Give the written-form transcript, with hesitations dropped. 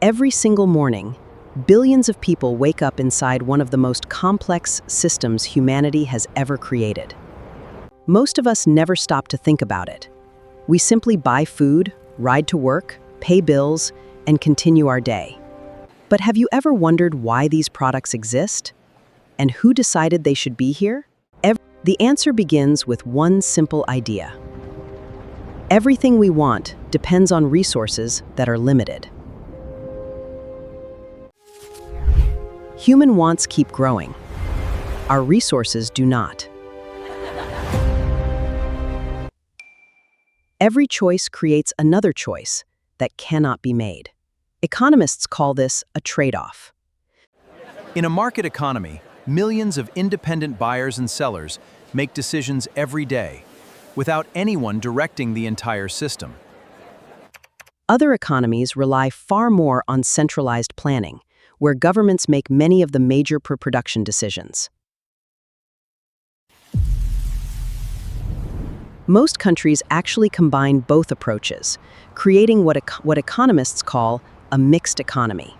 Every single morning, billions of people wake up inside one of the most complex systems humanity has ever created. Most of us never stop to think about it. We simply buy food, ride to work, pay bills, and continue our day. But have you ever wondered why these products exist? And who decided they should be here? The answer begins with one simple idea. Everything we want depends on resources that are limited. Human wants keep growing. Our resources do not. Every choice creates another choice that cannot be made. Economists call this a trade-off. In a market economy, millions of independent buyers and sellers make decisions every day, without anyone directing the entire system. Other economies rely far more on centralized planning, where governments make many of the major production decisions. Most countries actually combine both approaches, creating what economists call a mixed economy.